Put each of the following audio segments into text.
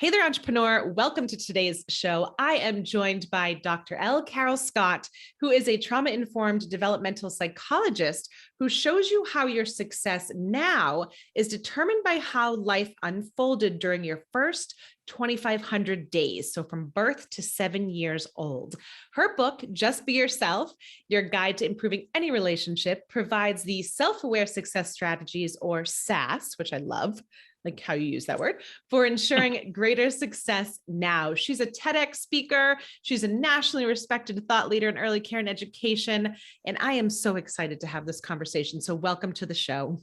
Hey there, entrepreneur. Welcome to today's show. I am joined by Dr. L. Carol Scott, who is a trauma-informed developmental psychologist who shows you how your success now is determined by how life unfolded during your first 2,500 days. So from birth to 7 years old. Her book, Just Be Yourself, Your Guide to Improving Any Relationship, provides the self-aware success strategies, or SASS, which I love, like how you use that word, for ensuring greater success now. She's a TEDx speaker. She's a nationally respected thought leader in early care and education. And I am so excited to have this conversation. So welcome to the show.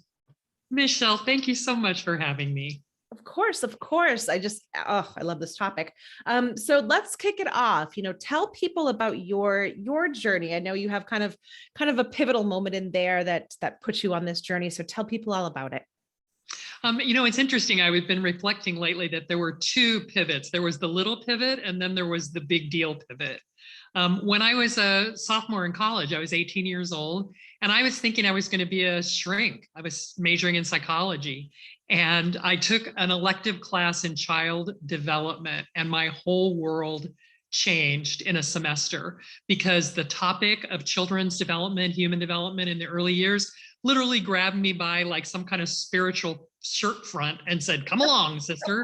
Michelle, thank you so much for having me. Of course, of course. I love this topic. So let's kick it off. Tell people about your journey. I know you have kind of a pivotal moment in there that puts you on this journey. So tell people all about it. It's interesting. I've been reflecting lately that there were two pivots. There was the little pivot, and then there was the big deal pivot. When I was a sophomore in college, I was 18 years old, and I was thinking I was going to be a shrink. I was majoring in psychology, and I took an elective class in child development, and my whole world changed in a semester because the topic of children's development, human development in the early years, literally grabbed me by like some kind of spiritual shirt front and said, "Come along, sister."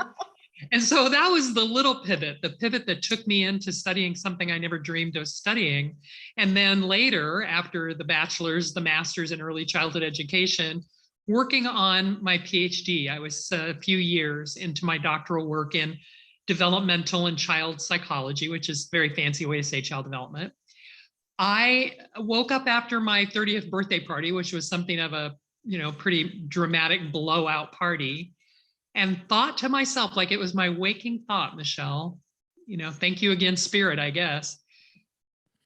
And so that was the little pivot, the pivot that took me into studying something I never dreamed of studying. And then later, after the bachelor's, the master's in early childhood education, working on my PhD, I was a few years into my doctoral work in developmental and child psychology, which is a very fancy way to say child development. I woke up after my 30th birthday party, which was something of a, pretty dramatic blowout party, and thought to myself, like it was my waking thought, Michelle, thank you again, Spirit, I guess.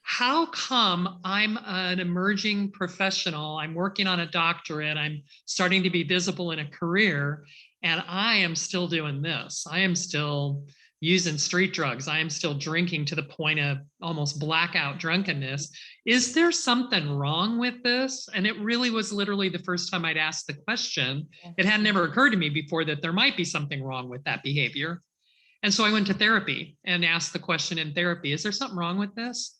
How come I'm an emerging professional? I'm working on a doctorate. I'm starting to be visible in a career, and I am still doing this. I am still using street drugs. I am still drinking to the point of almost blackout drunkenness. Is there something wrong with this? And it really was literally the first time I'd asked the question. It had never occurred to me before that there might be something wrong with that behavior. And so I went to therapy and asked the question in therapy, is there something wrong with this?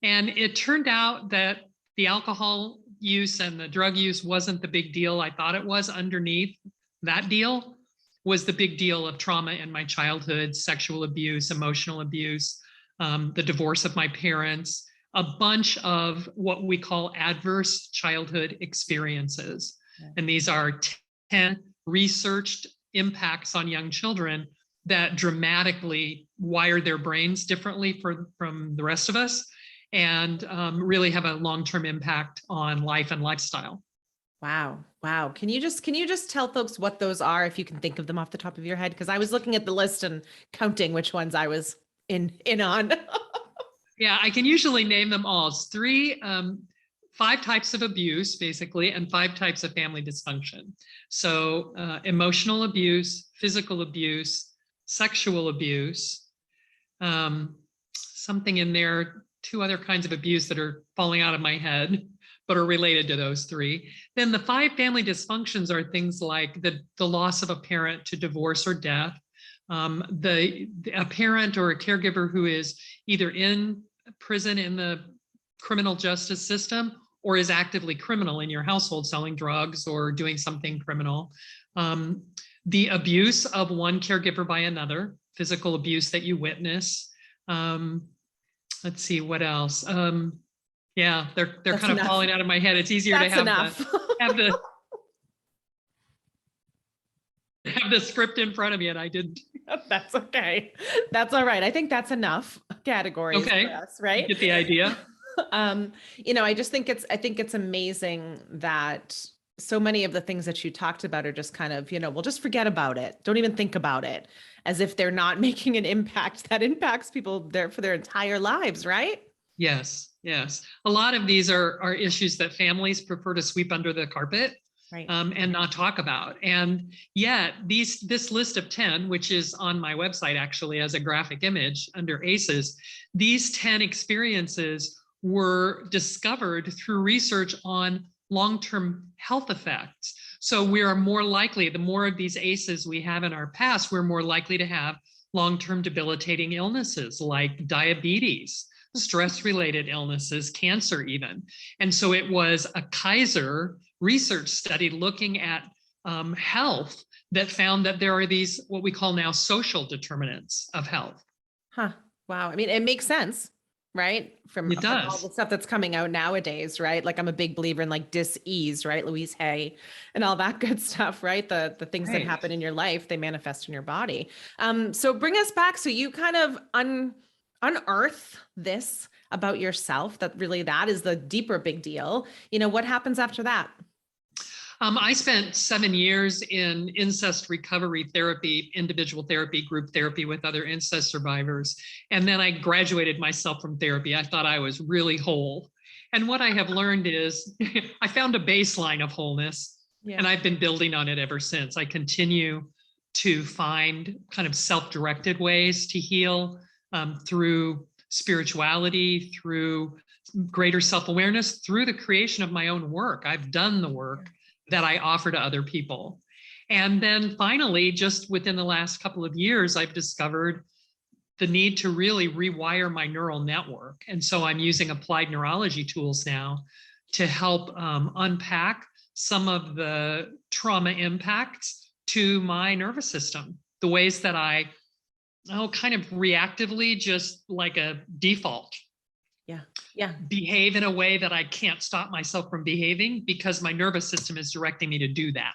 And it turned out that the alcohol use and the drug use wasn't the big deal I thought it was. Underneath that deal was the big deal of trauma in my childhood, sexual abuse, emotional abuse, the divorce of my parents, a bunch of what we call adverse childhood experiences. And these are 10 researched impacts on young children that dramatically wire their brains differently from the rest of us, and really have a long-term impact on life and lifestyle. Wow. Can you just tell folks what those are, if you can think of them off the top of your head? Because I was looking at the list and counting which ones I was in on. Yeah, I can usually name them all. It's 5 types of abuse, basically, and 5 types of family dysfunction. So emotional abuse, physical abuse, sexual abuse, something in there, 2 other kinds of abuse that are falling out of my head, but are related to those 3. Then the 5 family dysfunctions are things like the loss of a parent to divorce or death, a parent or a caregiver who is either in prison in the criminal justice system or is actively criminal in your household, selling drugs or doing something criminal, the abuse of one caregiver by another, physical abuse that you witness. Let's see, what else? Yeah, they're That's kind of enough. falling out of my head. It's easier That's to have the script in front of me, and I didn't. That's okay. That's all right. I think that's enough categories for us, right? Get the idea. I think it's amazing that so many of the things that you talked about are just kind of, we'll just forget about it. Don't even think about it, as if they're not making an impact that impacts people there for their entire lives, right? Yes. A lot of these are issues that families prefer to sweep under the carpet, right, and not talk about. And yet this list of 10, which is on my website actually as a graphic image under ACEs, these 10 experiences were discovered through research on long-term health effects. So we are more likely, the more of these ACEs we have in our past, we're more likely to have long-term debilitating illnesses like diabetes, stress-related illnesses, cancer even. And so it was a Kaiser research study looking at health that found that there are these, what we call now social determinants of health. Huh. Wow. I mean, it makes sense, right? From It all the does. stuff that's coming out nowadays, right? Like I'm a big believer in like dis-ease, right? Louise Hay and all that good stuff, right? The things that Right. happen in your life, they manifest in your body. So bring us back. So you kind of unearth this about yourself, that really that is the deeper big deal. What happens after that? I spent 7 years in incest recovery therapy, individual therapy, group therapy with other incest survivors. And then I graduated myself from therapy. I thought I was really whole. And what I have learned is I found a baseline of wholeness, and I've been building on it ever since. I continue to find kind of self-directed ways to heal through spirituality, through greater self-awareness, through the creation of my own work. I've done the work that I offer to other people. And then finally, just within the last couple of years, I've discovered the need to really rewire my neural network. And so I'm using applied neurology tools now to help unpack some of the trauma impacts to my nervous system, the ways that I kind of reactively, just like a default, behave in a way that I can't stop myself from behaving because my nervous system is directing me to do that.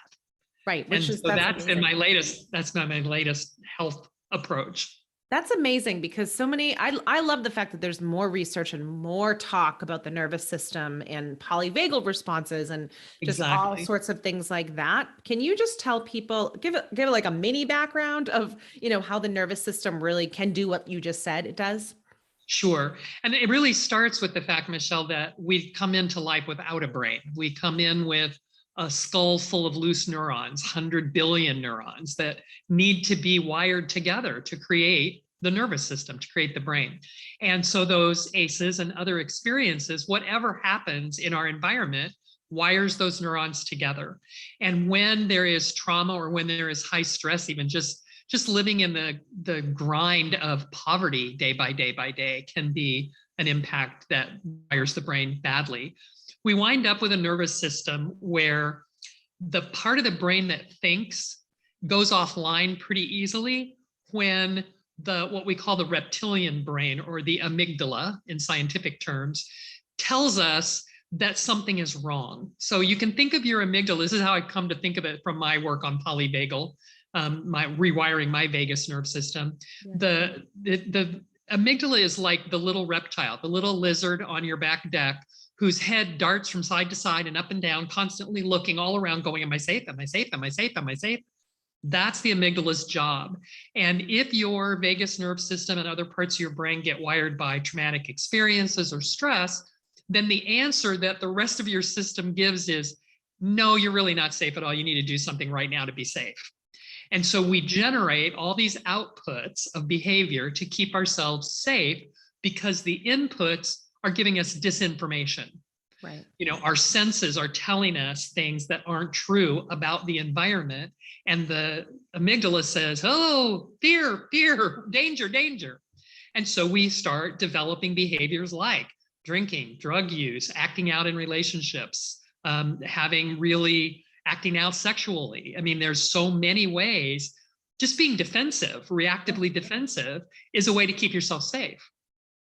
Right. That's been my latest health approach. That's amazing, because I love the fact that there's more research and more talk about the nervous system and polyvagal responses and just all sorts of things like that. Can you just tell people, give it like a mini background of, how the nervous system really can do what you just said it does? Sure. And it really starts with the fact, Michelle, that we've come into life without a brain. We come in with a skull full of loose neurons, 100 billion neurons that need to be wired together to create the nervous system, to create the brain. And so those ACEs and other experiences, whatever happens in our environment, wires those neurons together. And when there is trauma or when there is high stress, even just living in the grind of poverty day by day by day can be an impact that wires the brain badly. We wind up with a nervous system where the part of the brain that thinks goes offline pretty easily when what we call the reptilian brain, or the amygdala in scientific terms, tells us that something is wrong. So you can think of your amygdala, this is how I come to think of it from my work on polyvagal, my rewiring my vagus nerve system. The amygdala is like the little reptile, the little lizard on your back deck, whose head darts from side to side and up and down, constantly looking all around going, am I safe? Am I safe? Am I safe? Am I safe? That's the amygdala's job. And if your vagus nerve system and other parts of your brain get wired by traumatic experiences or stress, then the answer that the rest of your system gives is, no, you're really not safe at all. You need to do something right now to be safe. And so we generate all these outputs of behavior to keep ourselves safe because the inputs are giving us disinformation. Right. Our senses are telling us things that aren't true about the environment. And the amygdala says, oh, fear, fear, danger, danger. And so we start developing behaviors like drinking, drug use, acting out in relationships, acting out sexually. I mean, there's so many ways. Just being defensive, reactively defensive, is a way to keep yourself safe.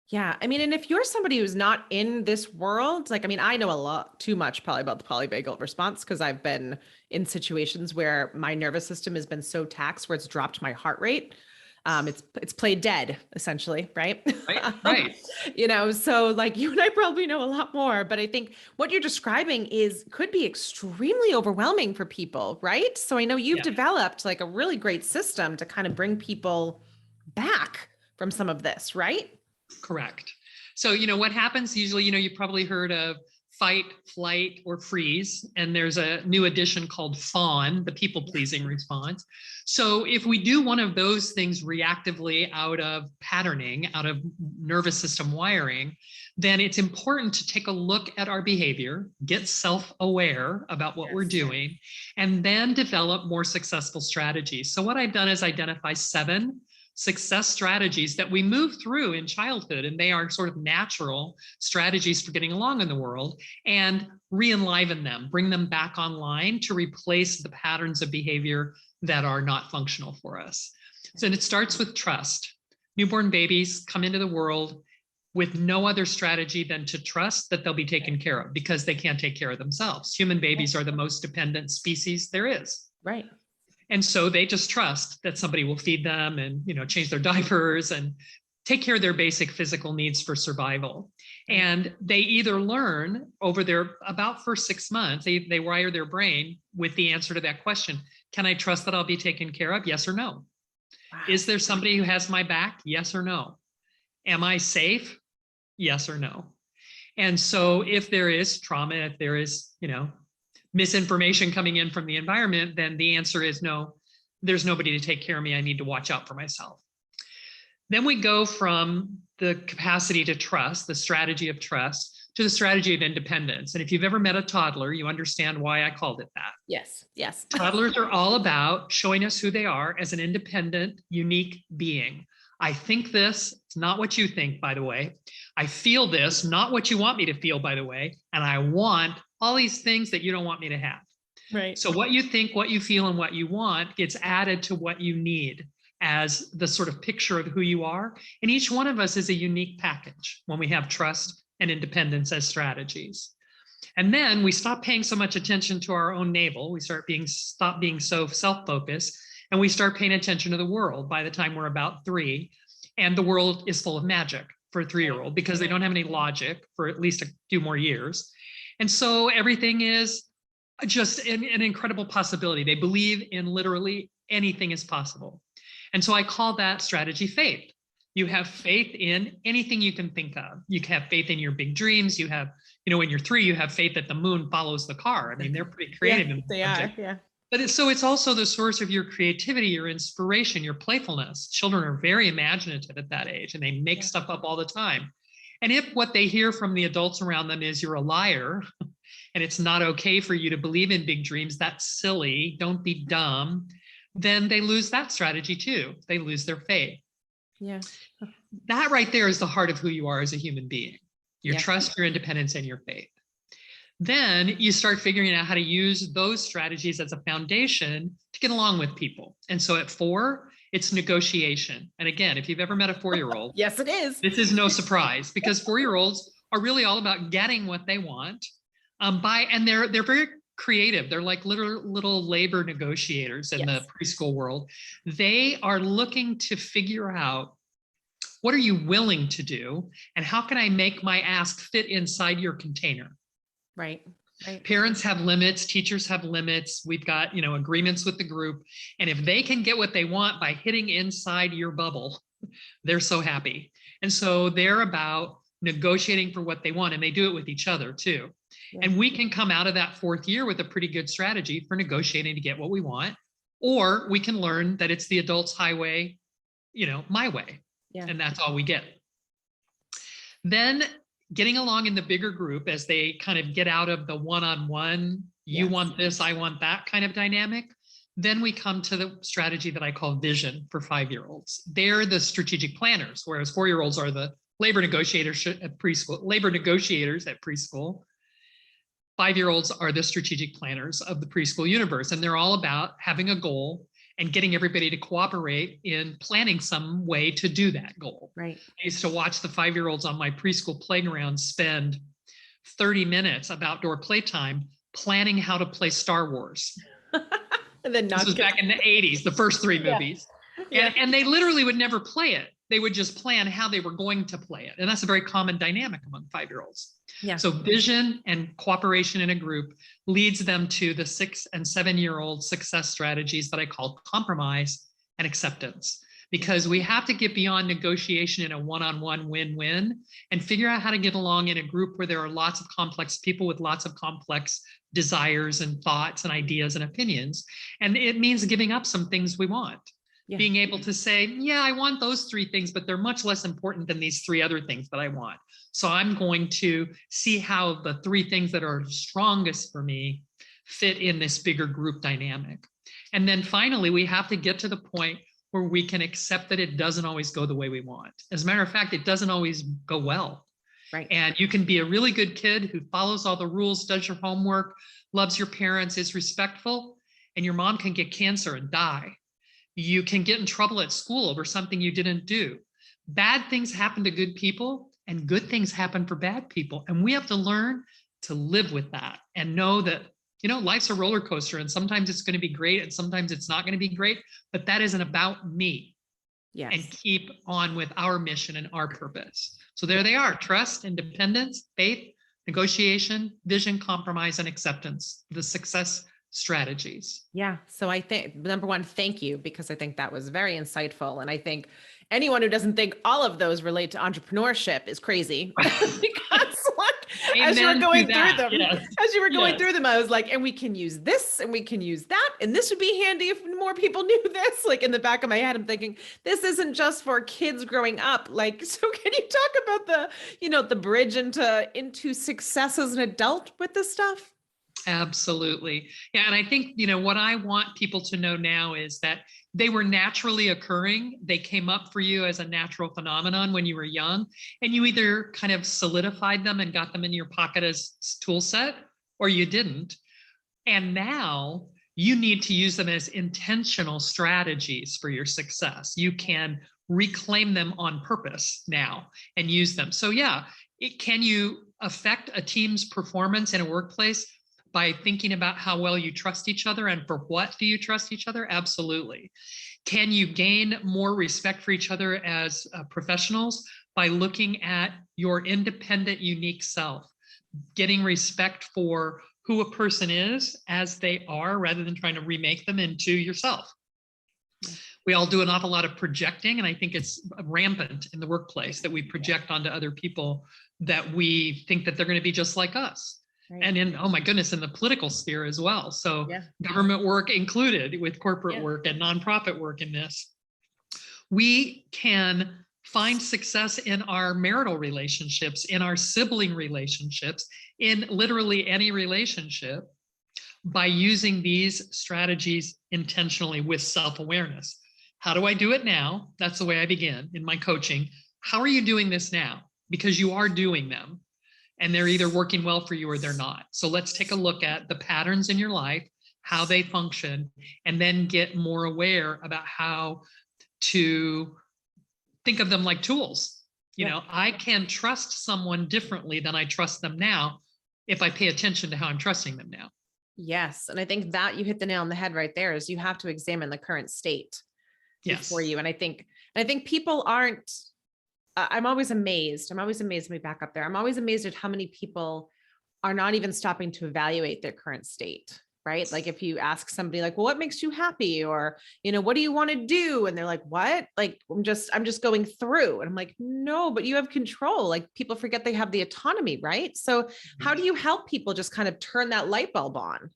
Yeah. I mean, and if you're somebody who's not in this world, I know a lot too much probably about the polyvagal response, because I've been in situations where my nervous system has been so taxed where it's dropped my heart rate. It's played dead, essentially, right? Right. So like you and I probably know a lot more, but I think what you're describing could be extremely overwhelming for people, right? So I know you've developed like a really great system to kind of bring people back from some of this, right? Correct. So, what happens usually, you've probably heard of fight, flight, or freeze. And there's a new edition called fawn, the people-pleasing response. So if we do one of those things reactively out of patterning, out of nervous system wiring, then it's important to take a look at our behavior, get self-aware about what we're doing, and then develop more successful strategies. So what I've done is identify 7 success strategies that we move through in childhood, and they are sort of natural strategies for getting along in the world, and re-enliven them, bring them back online to replace the patterns of behavior that are not functional for us. So it starts with trust. Newborn babies come into the world with no other strategy than to trust that they'll be taken care of, because they can't take care of themselves. Human babies are the most dependent species there is. Right. And so they just trust that somebody will feed them and, change their diapers and take care of their basic physical needs for survival. And they either learn over their about first 6 months, they wire their brain with the answer to that question. Can I trust that I'll be taken care of? Yes or no. Wow. Is there somebody who has my back? Yes or no. Am I safe? Yes or no. And so if there is trauma, if there is, misinformation coming in from the environment, then the answer is no, there's nobody to take care of me. I need to watch out for myself. Then we go from the capacity to trust, the strategy of trust, to the strategy of independence. And if you've ever met a toddler, you understand why I called it that. Yes. Yes. Toddlers are all about showing us who they are as an independent, unique being. I think this, it's not what you think, by the way. I feel this, not what you want me to feel, by the way. And I want all these things that you don't want me to have. Right. So what you think, what you feel, and what you want gets added to what you need as the sort of picture of who you are. And each one of us is a unique package when we have trust and independence as strategies. And then we stop paying so much attention to our own navel. We stop being so self-focused, and we start paying attention to the world by the time we're about 3. And the world is full of magic for a 3-year-old because they don't have any logic for at least a few more years. And so everything is just an incredible possibility. They believe in literally anything is possible. And so I call that strategy faith. You have faith in anything you can think of. You have faith in your big dreams. You have, when you're 3, you have faith that the moon follows the car. I mean, they're pretty creative. Yeah, they are, yeah. But it's also the source of your creativity, your inspiration, your playfulness. Children are very imaginative at that age, and they make stuff up all the time. And if what they hear from the adults around them is you're a liar, and it's not okay for you to believe in big dreams, that's silly, don't be dumb, then they lose that strategy too. They lose their faith. Yeah. That right there is the heart of who you are as a human being. Your trust, your independence, and your faith. Then you start figuring out how to use those strategies as a foundation to get along with people. And so at 4, it's negotiation. And again, if you've ever met a 4-year-old, yes, it is. This is no surprise, because 4-year-olds are really all about getting what they want. And they're very creative. They're like little labor negotiators in the preschool world. They are looking to figure out, what are you willing to do? And how can I make my ask fit inside your container? Right. Parents have limits, teachers have limits. We've got, agreements with the group. And if they can get what they want by hitting inside your bubble, they're so happy. And so they're about negotiating for what they want, and they do it with each other too. Yeah. And we can come out of that 4th year with a pretty good strategy for negotiating to get what we want, or we can learn that it's the adult's highway, my way. Yeah. And that's all we get. Then getting along in the bigger group as they kind of get out of the one-on-one, you want this, I want that kind of dynamic. Then we come to the strategy that I call vision for 5-year-olds. They're the strategic planners, whereas 4-year-olds are the labor negotiators at preschool. 5-year-olds are the strategic planners of the preschool universe. And they're all about having a goal and getting everybody to cooperate in planning some way to do that goal. Right. I used to watch the 5-year-olds on my preschool playground spend 30 minutes of outdoor playtime planning how to play Star Wars. And then this was back in the 80s, the first 3 movies. Yeah. And they literally would never play it. They would just plan how they were going to play it. And that's a very common dynamic among 5-year-olds. Yeah. So vision and cooperation in a group leads them to the 6 and 7-year-old success strategies that I call compromise and acceptance, because we have to get beyond negotiation in a one-on-one win-win and figure out how to get along in a group where there are lots of complex people with lots of complex desires and thoughts and ideas and opinions. And it means giving up some things we want. Yeah. Being able to say, yeah, I want those 3 things, but they're much less important than these 3 other things that I want. So I'm going to see how the 3 things that are strongest for me fit in this bigger group dynamic. And then finally, we have to get to the point where we can accept that it doesn't always go the way we want. As a matter of fact, it doesn't always go well. Right. And you can be a really good kid who follows all the rules, does your homework, loves your parents, is respectful, and your mom can get cancer and die. You can get in trouble at school over something you didn't do. Bad things happen to good people, and good things happen for bad people. And we have to learn to live with that and know that, life's a roller coaster, and sometimes it's going to be great and sometimes it's not going to be great, but that isn't about me. Yes. And keep on with our mission and our purpose. So there they are: trust, independence, faith, negotiation, vision, compromise, and acceptance, the success strategies. Yeah. So I think, number one, thank you, because I think that was very insightful. And I think anyone who doesn't think all of those relate to entrepreneurship is crazy. Because as you were going through them, I was like, and we can use this and we can use that. And this would be handy if more people knew this. Like, in the back of my head, I'm thinking, this isn't just for kids growing up. Like, so can you talk about the bridge into success as an adult with this stuff? Absolutely. Yeah. And I think, what I want people to know now is that they were naturally occurring. They came up for you as a natural phenomenon when you were young, and you either kind of solidified them and got them in your pocket as tool set, or you didn't. And now you need to use them as intentional strategies for your success. You can reclaim them on purpose now and use them. So yeah, can you affect a team's performance in a workplace by thinking about how well you trust each other, and for what do you trust each other? Absolutely. Can you gain more respect for each other as professionals by looking at your independent, unique self, getting respect for who a person is as they are, rather than trying to remake them into yourself? We all do an awful lot of projecting, and I think it's rampant in the workplace that we project onto other people that we think that they're going to be just like us. Right. And in, oh my goodness, in the political sphere as well. So government work included, with corporate work and nonprofit work in this. We can find success in our marital relationships, in our sibling relationships, in literally any relationship, by using these strategies intentionally with self-awareness. How do I do it now? That's the way I begin in my coaching. How are you doing this now? Because you are doing them, and they're either working well for you or they're not. So let's take a look at the patterns in your life, how they function, and then get more aware about how to think of them like tools. I can trust someone differently than I trust them now if I pay attention to how I'm trusting them now. Yes. And I think that you hit the nail on the head right there, is you have to examine the current state for you. And I think people aren't, I'm always amazed. Let me back up there. I'm always amazed at how many people are not even stopping to evaluate their current state, right? Like, if you ask somebody like, well, what makes you happy? Or, what do you want to do? And they're like, what? Like, I'm just going through. And I'm like, no, but you have control. Like, people forget they have the autonomy, right? So how do you help people just kind of turn that light bulb on?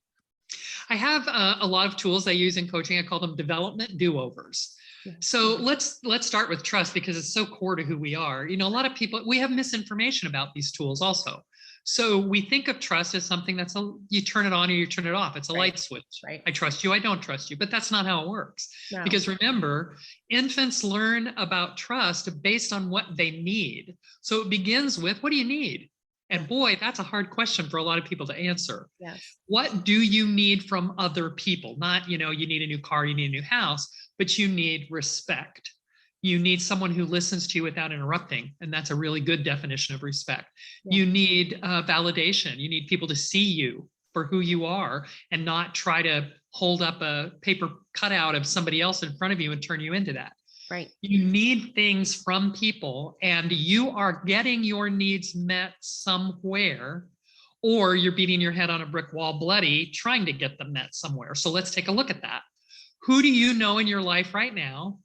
I have a lot of tools I use in coaching. I call them development do-overs. So let's start with trust, because it's so core to who we are. A lot of people, we have misinformation about these tools also. So we think of trust as something that's you turn it on or you turn it off. It's a light switch. Right. I trust you, I don't trust you, but that's not how it works. No. Because remember, infants learn about trust based on what they need. So it begins with, what do you need? And boy, that's a hard question for a lot of people to answer. Yes. What do you need from other people? Not, you need a new car, you need a new house, but you need respect. You need someone who listens to you without interrupting. And that's a really good definition of respect. Yeah. You need validation. You need people to see you for who you are and not try to hold up a paper cutout of somebody else in front of you and turn you into that. Right. You need things from people, and you are getting your needs met somewhere, or you're beating your head on a brick wall bloody trying to get them met somewhere. So let's take a look at that. Who do you know in your life right now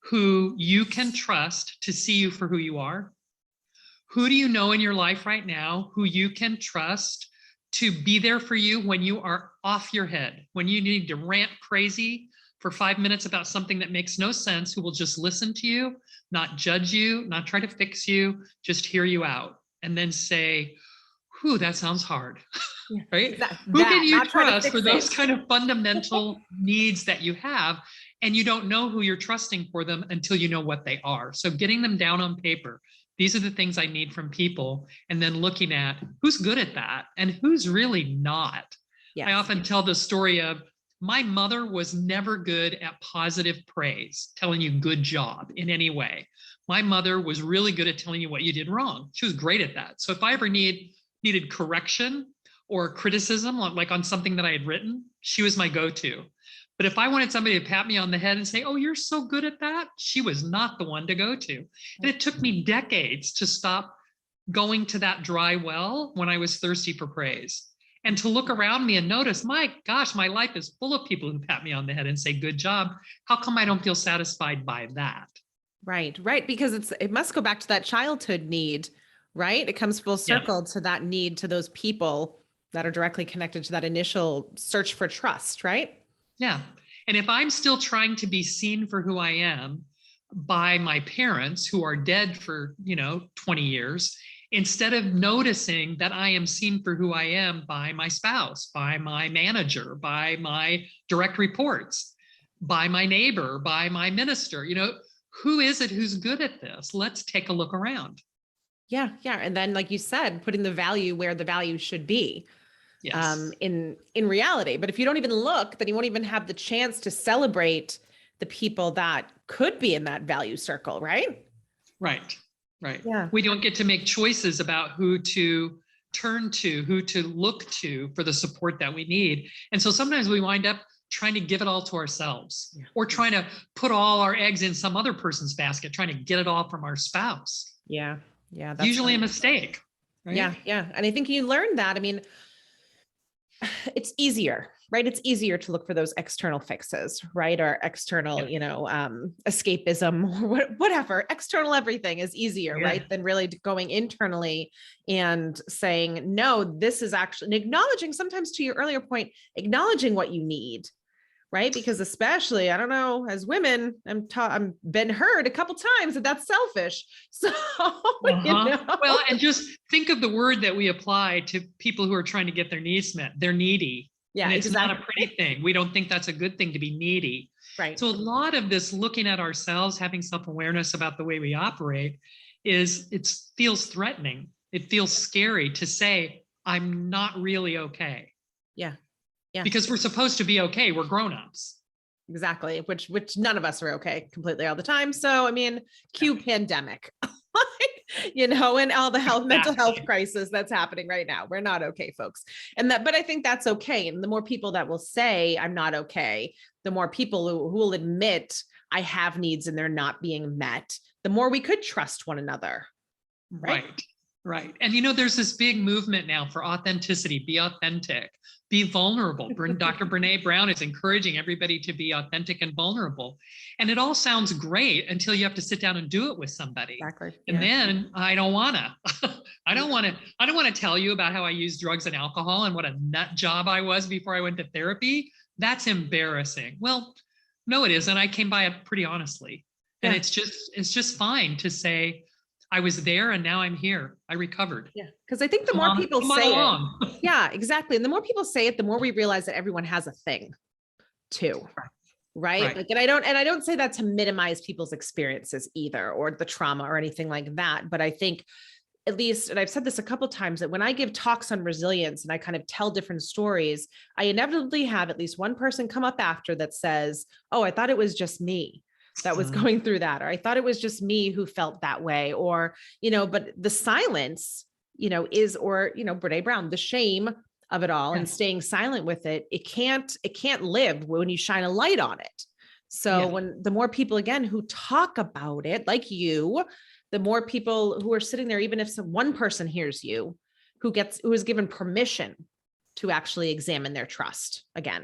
who you can trust to see you for who you are? Who do you know in your life right now who you can trust to be there for you when you are off your head, when you need to rant crazy for 5 minutes about something that makes no sense, who will just listen to you, not judge you, not try to fix you, just hear you out, and then say, whew, that sounds hard, right? Who can you trust for those kind of fundamental needs that you have? And you don't know who you're trusting for them until you know what they are. So getting them down on paper, these are the things I need from people. And then looking at who's good at that and who's really not. Yes. I often tell the story of my mother was never good at positive praise, telling you good job in any way. My mother was really good at telling you what you did wrong. She was great at that. So if I ever needed correction or criticism, like on something that I had written, she was my go-to. But if I wanted somebody to pat me on the head and say, oh, you're so good at that, she was not the one to go to. And it took me decades to stop going to that dry well when I was thirsty for praise. And to look around me and notice, my gosh, my life is full of people who pat me on the head and say, good job. How come I don't feel satisfied by that? Right. Because it must go back to that childhood need, right? It comes full circle to that need, to those people that are directly connected to that initial search for trust, right? Yeah. And if I'm still trying to be seen for who I am by my parents who are dead for, 20 years, instead of noticing that I am seen for who I am by my spouse, by my manager, by my direct reports, by my neighbor, by my minister, who is it who's good at this? Let's take a look around. Yeah. And then, like you said, putting the value where the value should be. Yes. In reality. But if you don't even look, then you won't even have the chance to celebrate the people that could be in that value circle, right? Right. Yeah. We don't get to make choices about who to turn to, who to look to for the support that we need. And so sometimes we wind up trying to give it all to ourselves, or trying to put all our eggs in some other person's basket, trying to get it all from our spouse. Yeah. That's usually a mistake. Right? Yeah. And I think you learn that. I mean, it's easier, right? It's easier to look for those external fixes, right? Or external, escapism or whatever. External everything is easier, right? Than really going internally and saying, no, this is actually, and acknowledging, sometimes to your earlier point, acknowledging what you need, right? Because especially, I don't know, as women, I'm been heard a couple times that that's selfish. So, well, and just think of the word that we apply to people who are trying to get their needs met. They're needy. Yeah, and it's exactly. not a pretty thing. We don't think that's a good thing to be needy. Right. So a lot of this looking at ourselves, having self-awareness about the way we operate it feels threatening. It feels scary to say, I'm not really okay. Yeah. Because we're supposed to be okay. We're grown-ups. Exactly. Which none of us are okay completely all the time. So, I mean, cue pandemic, and all the mental health crisis that's happening right now. We're not okay, folks. But I think that's okay. And the more people that will say, I'm not okay, the more people who will admit I have needs and they're not being met, the more we could trust one another. Right. And there's this big movement now for authenticity. Be authentic, be vulnerable. Dr. Brene Brown is encouraging everybody to be authentic and vulnerable. And it all sounds great until you have to sit down and do it with somebody. Exactly. And then I don't want to tell you about how I used drugs and alcohol and what a nut job I was before I went to therapy. That's embarrassing. Well, no, it isn't. I came by it pretty honestly. And it's just fine to say, I was there and now I'm here. I recovered. Yeah. Because I think the more people say it. Yeah, exactly. And the more people say it, the more we realize that everyone has a thing too. Right. Like, and I don't say that to minimize people's experiences either, or the trauma or anything like that. But I think at least, and I've said this a couple of times, that when I give talks on resilience and I kind of tell different stories, I inevitably have at least one person come up after that says, oh, I thought it was just me that was going through that, or I thought it was just me who felt that way, or, but the silence, is, or, Brene Brown, the shame of it all and staying silent with it, it can't live when you shine a light on it. So when the more people, again, who talk about it, like you, the more people who are sitting there, even if one person hears you, who is given permission to actually examine their trust again.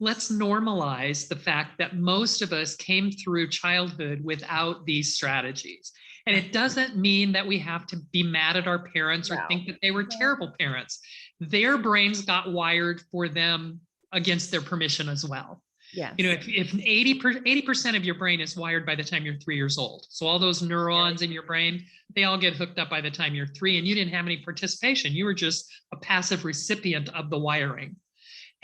Let's normalize the fact that most of us came through childhood without these strategies. And it doesn't mean that we have to be mad at our parents or think that they were terrible parents. Their brains got wired for them against their permission as well. Yeah. If 80% of your brain is wired by the time you're 3 years old. So all those neurons in your brain, they all get hooked up by the time you're 3, and you didn't have any participation. You were just a passive recipient of the wiring.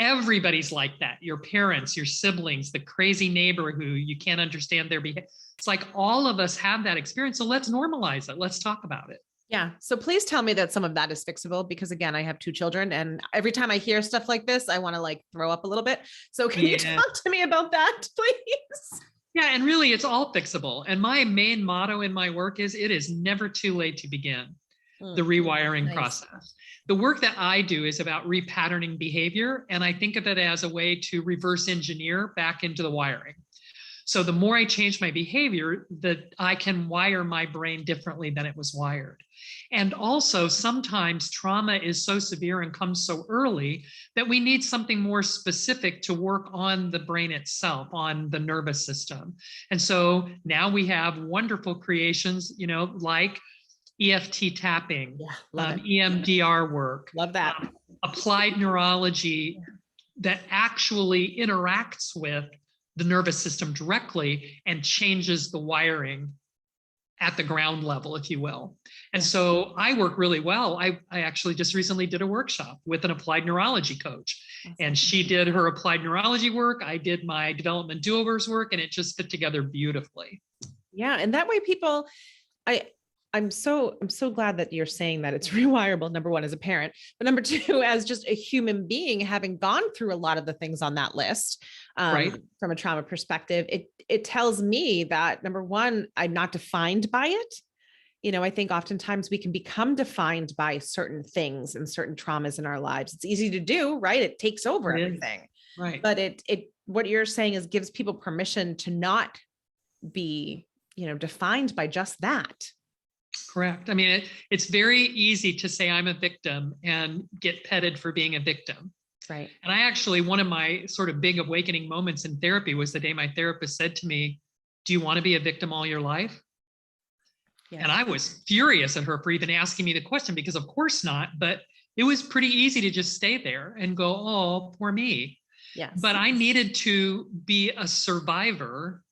everybody's like that. Your parents, your siblings, the crazy neighbor who you can't understand their behavior. It's like all of us have that experience. So let's normalize it. Let's talk about it. Yeah. So please tell me that some of that is fixable, because again, I have 2 children and every time I hear stuff like this, I want to like throw up a little bit. So can you talk to me about that, please? Yeah. And really it's all fixable. And my main motto in my work is it is never too late to begin the rewiring process. The work that I do is about repatterning behavior. And I think of it as a way to reverse engineer back into the wiring. So the more I change my behavior, that I can wire my brain differently than it was wired. And also sometimes trauma is so severe and comes so early that we need something more specific to work on the brain itself, on the nervous system. And so now we have wonderful creations, you know, like EFT tapping, EMDR work. Love that. Applied neurology that actually interacts with the nervous system directly and changes the wiring at the ground level, if you will. And so I work really well. I actually just recently did a workshop with an applied neurology coach, and she did her applied neurology work. I did my development do-overs work, and it just fit together beautifully. Yeah. And that way people, I'm so glad that you're saying that it's rewirable, number one, as a parent, but number two, as just a human being, having gone through a lot of the things on that list, from a trauma perspective, it tells me that number one, I'm not defined by it. You know, I think oftentimes we can become defined by certain things and certain traumas in our lives. It's easy to do, right? It takes over everything. Right. But what you're saying is gives people permission to not be, you know, defined by just that. Correct. I mean, it's very easy to say I'm a victim and get petted for being a victim. Right. And I actually, one of my sort of big awakening moments in therapy was the day my therapist said to me, "Do you want to be a victim all your life?" Yes. And I was furious at her for even asking me the question, because of course not, but it was pretty easy to just stay there and go, "Oh, poor me." Yes. But I needed to be a survivor.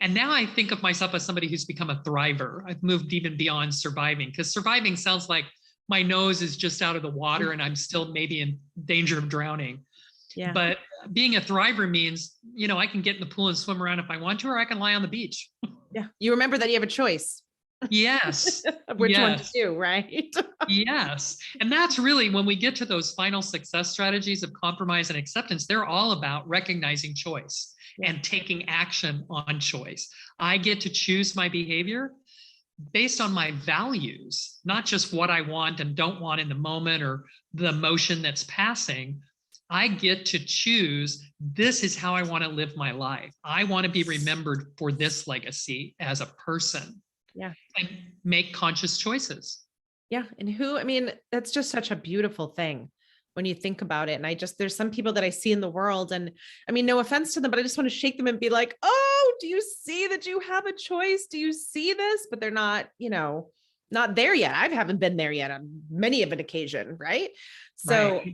And now I think of myself as somebody who's become a thriver. I've moved even beyond surviving, because surviving sounds like my nose is just out of the water and I'm still maybe in danger of drowning. Yeah. But being a thriver means, you know, I can get in the pool and swim around if I want to, or I can lie on the beach. Yeah. You remember that you have a choice. Yes. Which one to do, right? Yes. And that's really when we get to those final success strategies of compromise and acceptance, they're all about recognizing choice and taking action on choice. I get to choose my behavior based on my values, not just what I want and don't want in the moment or the emotion that's passing. I get to choose, this is how I want to live my life. I want to be remembered for this legacy as a person. Yeah. And make conscious choices. Yeah. And I mean, that's just such a beautiful thing when you think about it. And there's some people that I see in the world, and I mean, no offense to them, but I just want to shake them and be like, "Oh, do you see that you have a choice? Do you see this?" But they're not, you know, not there yet. I haven't been there yet on many of an occasion. Right. So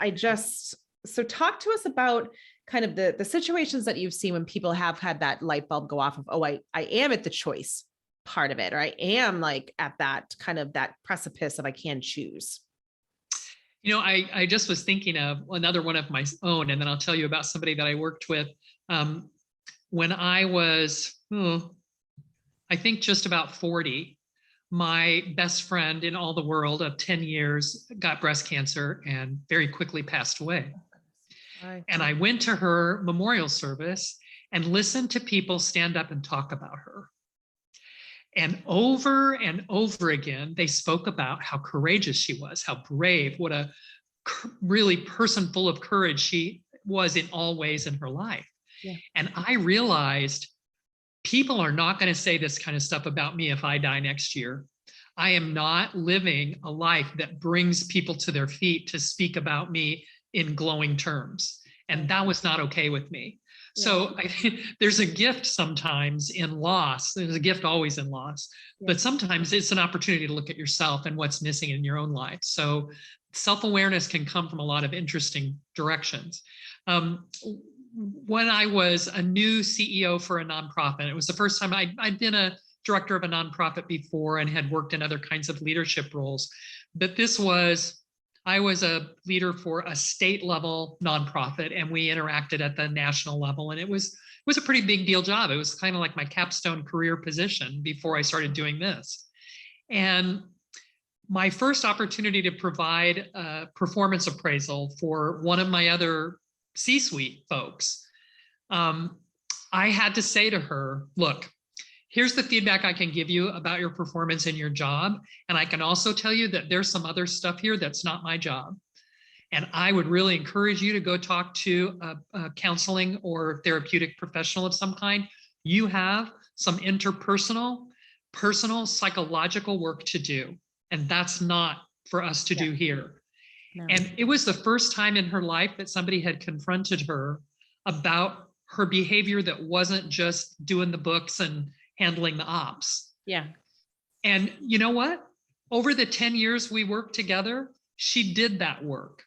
so talk to us about kind of the situations that you've seen when people have had that light bulb go off of, oh, I am at the choice part of it, or I am like at that kind of that precipice of I can choose. You know, I just was thinking of another one of my own, and then I'll tell you about somebody that I worked with when I was, I think just about 40. My best friend in all the world of 10 years got breast cancer and very quickly passed away. And I went to her memorial service and listened to people stand up and talk about her. And over again, they spoke about how courageous she was, how brave, what a really person full of courage she was in all ways in her life. Yeah. And I realized people are not going to say this kind of stuff about me if I die next year. I am not living a life that brings people to their feet to speak about me in glowing terms. And that was not okay with me. Yeah. So I think there's a gift sometimes in loss. There's a gift always in loss, but sometimes it's an opportunity to look at yourself and what's missing in your own life. So self-awareness can come from a lot of interesting directions. When I was a new CEO for a nonprofit, it was the first time I'd been a director of a nonprofit before and had worked in other kinds of leadership roles, but this was I was a leader for a state level nonprofit, and we interacted at the national level. And it was a pretty big deal job. It was kind of like my capstone career position before I started doing this. And my first opportunity to provide a performance appraisal for one of my other C-suite folks, I had to say to her, look, here's the feedback I can give you about your performance in your job. And I can also tell you that there's some other stuff here that's not my job. And I would really encourage you to go talk to a counseling or therapeutic professional of some kind. You have some interpersonal, personal, psychological work to do. And that's not for us to do here. No. And it was the first time in her life that somebody had confronted her about her behavior that wasn't just doing the books and handling the ops. Yeah. And you know what? Over the 10 years we worked together, she did that work.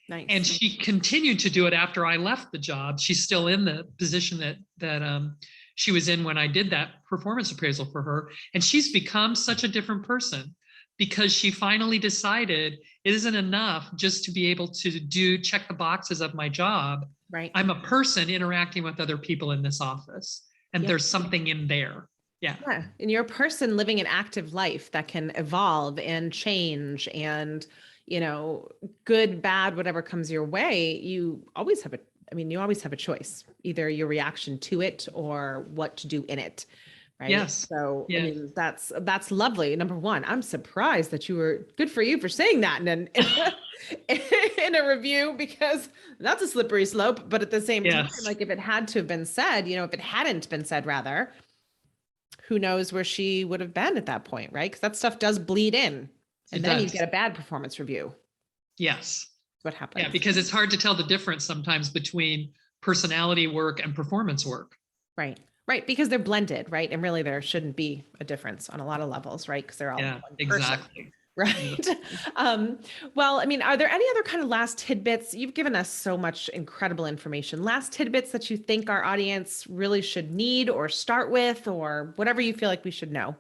Nice. And she continued to do it after I left the job. She's still in the position that she was in when I did that performance appraisal for her. And she's become such a different person because she finally decided it isn't enough just to be able to check the boxes of my job. Right. I'm a person interacting with other people in this office. And there's something in there. Yeah. And you're a person living an active life that can evolve and change and, good, bad, whatever comes your way, you always have a choice, either your reaction to it or what to do in it. Right. Yes. So, I mean, that's lovely. Number one, I'm surprised that good for you for saying that in a review, because that's a slippery slope. But at the same time, like if it had to have been said, if it hadn't been said, rather, who knows where she would have been at that point, right? Because that stuff does bleed in, and then you get a bad performance review. Yes. What happens? Yeah, because it's hard to tell the difference sometimes between personality work and performance work. Right. Right. Because they're blended, right? And really there shouldn't be a difference on a lot of levels, right? Because they're all one exactly. Person, right. Well, I mean, are there any other kind of last tidbits? You've given us so much incredible information. Last tidbits that you think our audience really should need or start with, or whatever you feel like we should know?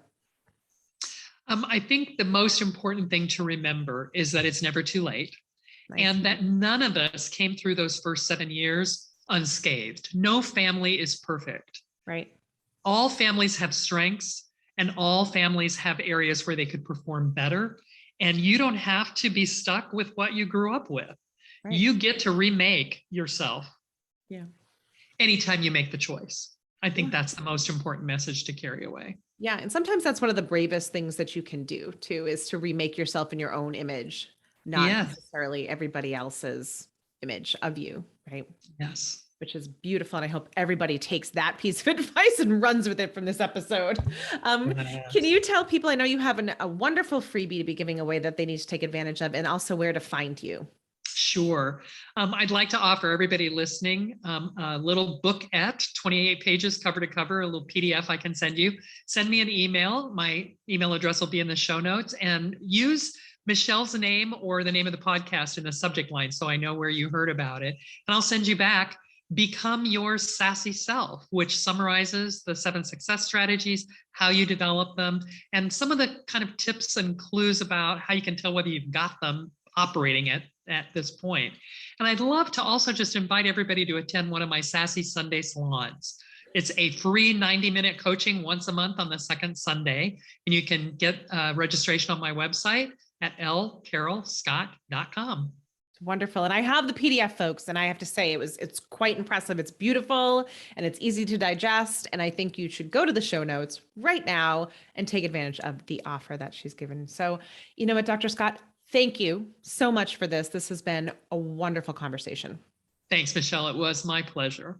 I think the most important thing to remember is that it's never too late. Nice. And that none of us came through those first 7 years unscathed. No family is perfect. Right. All families have strengths, and all families have areas where they could perform better. And you don't have to be stuck with what you grew up with. Right. You get to remake yourself. Yeah. Anytime you make the choice. I think that's the most important message to carry away. Yeah. And sometimes that's one of the bravest things that you can do too, is to remake yourself in your own image, not necessarily everybody else's image of you. Right. Yes. Which is beautiful. And I hope everybody takes that piece of advice and runs with it from this episode. Can you tell people, I know you have a wonderful freebie to be giving away that they need to take advantage of, and also where to find you? Sure. I'd like to offer everybody listening a little bookette, 28 pages cover to cover, a little PDF I can send you. Send me an email. My email address will be in the show notes, and use Michelle's name or the name of the podcast in the subject line so I know where you heard about it. And I'll send you back Become Your Sassy Self, which summarizes the 7 success strategies, how you develop them, and some of the kind of tips and clues about how you can tell whether you've got them operating at this point. And I'd love to also just invite everybody to attend one of my Sassy Sunday salons. It's a free 90-minute coaching once a month on the second Sunday, and you can get registration on my website at lcarolscott.com. Wonderful. And I have the PDF, folks, and I have to say it's quite impressive. It's beautiful and it's easy to digest. And I think you should go to the show notes right now and take advantage of the offer that she's given. So, you know what, Dr. Scott, thank you so much for this. This has been a wonderful conversation. Thanks, Michelle. It was my pleasure.